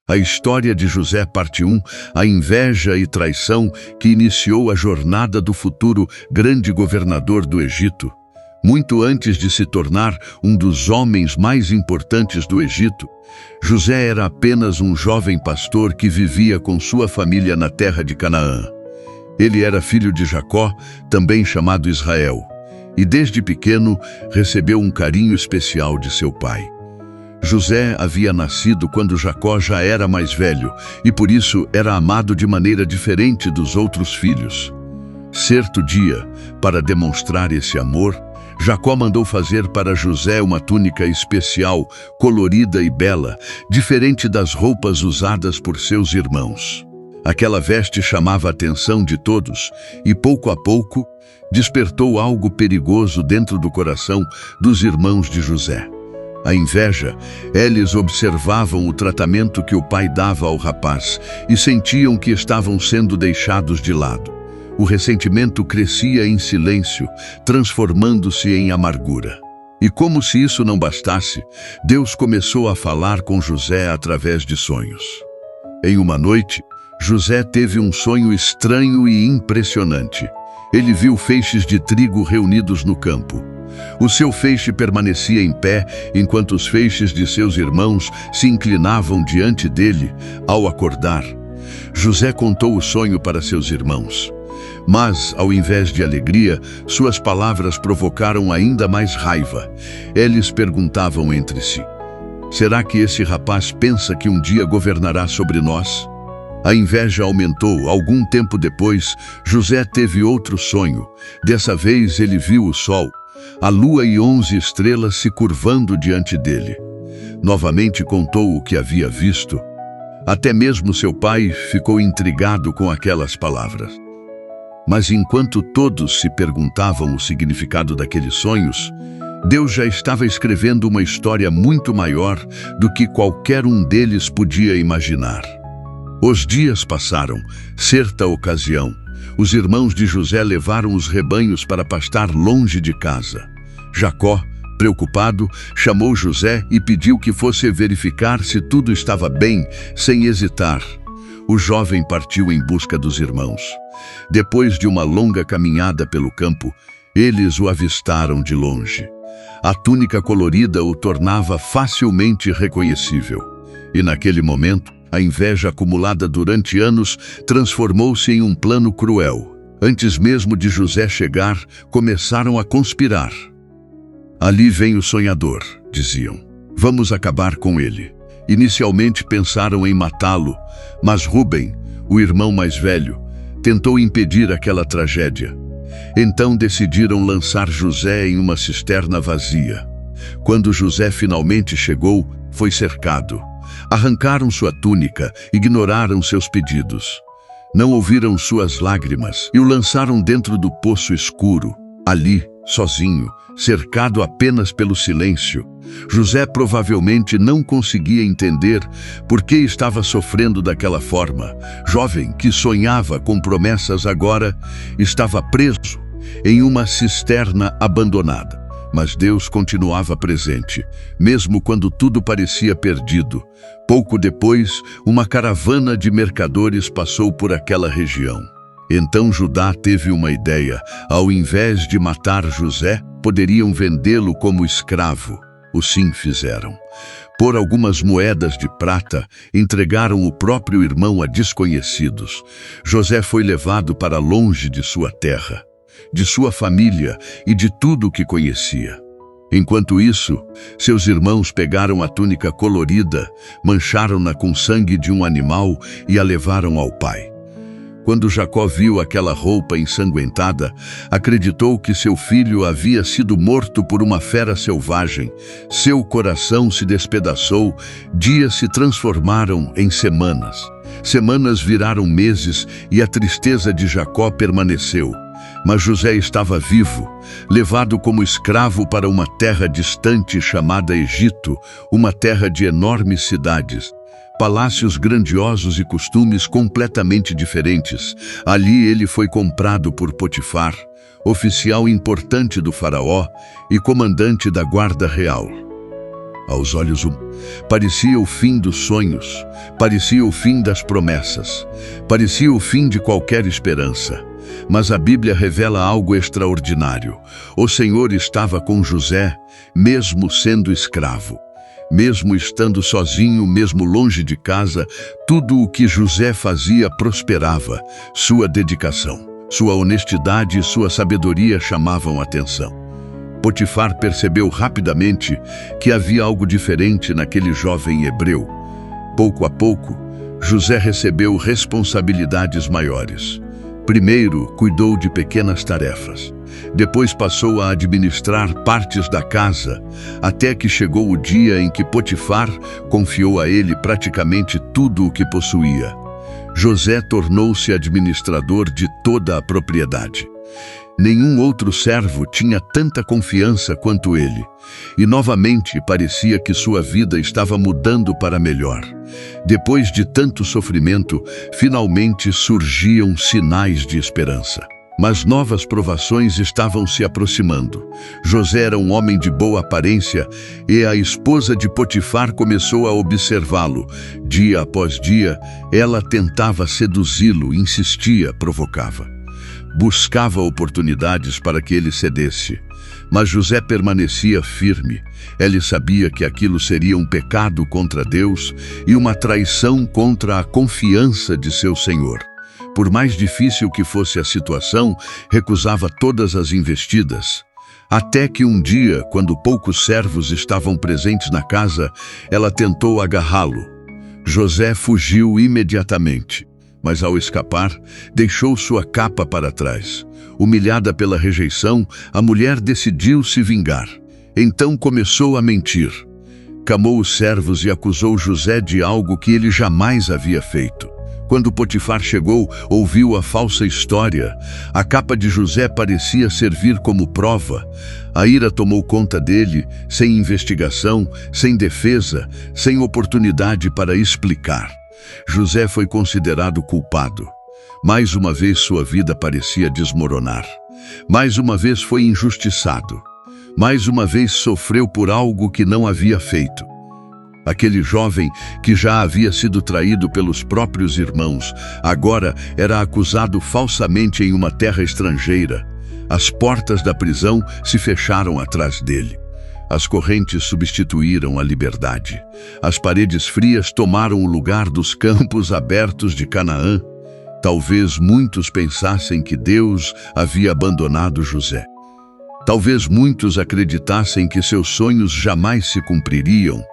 A história de José, parte 1, a inveja e traição que iniciou a jornada do futuro grande governador do Egito. Muito antes de se tornar um dos homens mais importantes do Egito, José era apenas um jovem pastor que vivia com sua família na terra de Canaã. Ele era filho de Jacó, também chamado Israel, e desde pequeno recebeu um carinho especial de seu pai. José havia nascido quando Jacó já era mais velho e por isso era amado de maneira diferente dos outros filhos. Certo dia, para demonstrar esse amor, Jacó mandou fazer para José uma túnica especial, colorida e bela, diferente das roupas usadas por seus irmãos. Aquela veste chamava a atenção de todos e, pouco a pouco, despertou algo perigoso dentro do coração dos irmãos de José. A inveja, eles observavam o tratamento que o pai dava ao rapaz e sentiam que estavam sendo deixados de lado. O ressentimento crescia em silêncio, transformando-se em amargura. E como se isso não bastasse, Deus começou a falar com José através de sonhos. Em uma noite, José teve um sonho estranho e impressionante. Ele viu feixes de trigo reunidos no campo. O seu feixe permanecia em pé, enquanto os feixes de seus irmãos se inclinavam diante dele. Ao acordar, José contou o sonho para seus irmãos. Mas, ao invés de alegria, suas palavras provocaram ainda mais raiva. Eles perguntavam entre si: será que esse rapaz pensa que um dia governará sobre nós? A inveja aumentou. Algum tempo depois, José teve outro sonho. Dessa vez ele viu o sol, a lua e 11 estrelas se curvando diante dele. Novamente contou o que havia visto. Até mesmo seu pai ficou intrigado com aquelas palavras. Mas enquanto todos se perguntavam o significado daqueles sonhos, Deus já estava escrevendo uma história muito maior do que qualquer um deles podia imaginar. Os dias passaram. Certa ocasião, os irmãos de José levaram os rebanhos para pastar longe de casa. Jacó, preocupado, chamou José e pediu que fosse verificar se tudo estava bem, sem hesitar. O jovem partiu em busca dos irmãos. Depois de uma longa caminhada pelo campo, eles o avistaram de longe. A túnica colorida o tornava facilmente reconhecível. E naquele momento, a inveja acumulada durante anos transformou-se em um plano cruel. Antes mesmo de José chegar, começaram a conspirar. Ali vem o sonhador, diziam. Vamos acabar com ele. Inicialmente pensaram em matá-lo, mas Rúben, o irmão mais velho, tentou impedir aquela tragédia. Então decidiram lançar José em uma cisterna vazia. Quando José finalmente chegou, foi cercado. Arrancaram sua túnica, ignoraram seus pedidos. Não ouviram suas lágrimas e o lançaram dentro do poço escuro. Ali, sozinho, cercado apenas pelo silêncio, José provavelmente não conseguia entender por que estava sofrendo daquela forma. Jovem que sonhava com promessas agora estava preso em uma cisterna abandonada. Mas Deus continuava presente, mesmo quando tudo parecia perdido. Pouco depois, uma caravana de mercadores passou por aquela região. Então Judá teve uma ideia. Ao invés de matar José, poderiam vendê-lo como escravo. Assim fizeram. Por algumas moedas de prata, entregaram o próprio irmão a desconhecidos. José foi levado para longe de sua terra, de sua família e de tudo o que conhecia. Enquanto isso, seus irmãos pegaram a túnica colorida, mancharam-na com sangue de um animal e a levaram ao pai. Quando Jacó viu aquela roupa ensanguentada, acreditou que seu filho havia sido morto por uma fera selvagem. Seu coração se despedaçou, dias se transformaram em semanas. Semanas viraram meses e a tristeza de Jacó permaneceu. Mas José estava vivo, levado como escravo para uma terra distante chamada Egito, uma terra de enormes cidades, palácios grandiosos e costumes completamente diferentes. Ali ele foi comprado por Potifar, oficial importante do faraó e comandante da guarda real. Aos olhos humanos, parecia o fim dos sonhos, parecia o fim das promessas, parecia o fim de qualquer esperança. Mas a Bíblia revela algo extraordinário. O Senhor estava com José, mesmo sendo escravo. Mesmo estando sozinho, mesmo longe de casa, tudo o que José fazia prosperava. Sua dedicação, sua honestidade e sua sabedoria chamavam atenção. Potifar percebeu rapidamente que havia algo diferente naquele jovem hebreu. Pouco a pouco, José recebeu responsabilidades maiores. Primeiro, cuidou de pequenas tarefas. Depois passou a administrar partes da casa, até que chegou o dia em que Potifar confiou a ele praticamente tudo o que possuía. José tornou-se administrador de toda a propriedade. Nenhum outro servo tinha tanta confiança quanto ele, e novamente parecia que sua vida estava mudando para melhor. Depois de tanto sofrimento, finalmente surgiam sinais de esperança. Mas novas provações estavam se aproximando. José era um homem de boa aparência e a esposa de Potifar começou a observá-lo. Dia após dia, ela tentava seduzi-lo, insistia, provocava. Buscava oportunidades para que ele cedesse. Mas José permanecia firme. Ele sabia que aquilo seria um pecado contra Deus e uma traição contra a confiança de seu Senhor. Por mais difícil que fosse a situação, recusava todas as investidas. Até que um dia, quando poucos servos estavam presentes na casa, ela tentou agarrá-lo. José fugiu imediatamente, mas ao escapar, deixou sua capa para trás. Humilhada pela rejeição, a mulher decidiu se vingar. Então começou a mentir. Camou os servos e acusou José de algo que ele jamais havia feito. Quando Potifar chegou, ouviu a falsa história. A capa de José parecia servir como prova. A ira tomou conta dele, sem investigação, sem defesa, sem oportunidade para explicar. José foi considerado culpado. Mais uma vez sua vida parecia desmoronar. Mais uma vez foi injustiçado. Mais uma vez sofreu por algo que não havia feito. Aquele jovem que já havia sido traído pelos próprios irmãos, agora era acusado falsamente em uma terra estrangeira. As portas da prisão se fecharam atrás dele. As correntes substituíram a liberdade. As paredes frias tomaram o lugar dos campos abertos de Canaã. Talvez muitos pensassem que Deus havia abandonado José. Talvez muitos acreditassem que seus sonhos jamais se cumpririam.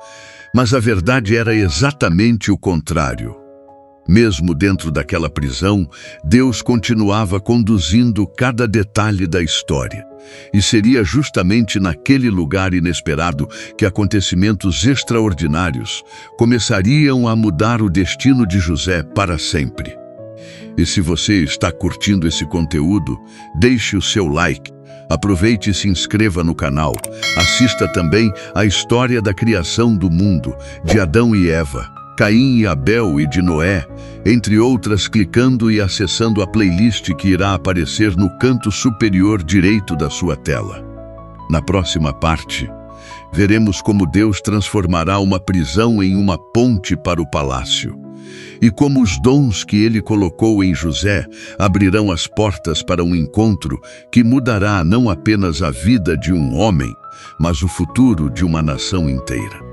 Mas a verdade era exatamente o contrário. Mesmo dentro daquela prisão, Deus continuava conduzindo cada detalhe da história. E seria justamente naquele lugar inesperado que acontecimentos extraordinários começariam a mudar o destino de José para sempre. E se você está curtindo esse conteúdo, deixe o seu like. Aproveite e se inscreva no canal. Assista também a história da criação do mundo, de Adão e Eva, Caim e Abel e de Noé, entre outras, clicando e acessando a playlist que irá aparecer no canto superior direito da sua tela. Na próxima parte, veremos como Deus transformará uma prisão em uma ponte para o palácio. E como os dons que ele colocou em José abrirão as portas para um encontro que mudará não apenas a vida de um homem, mas o futuro de uma nação inteira.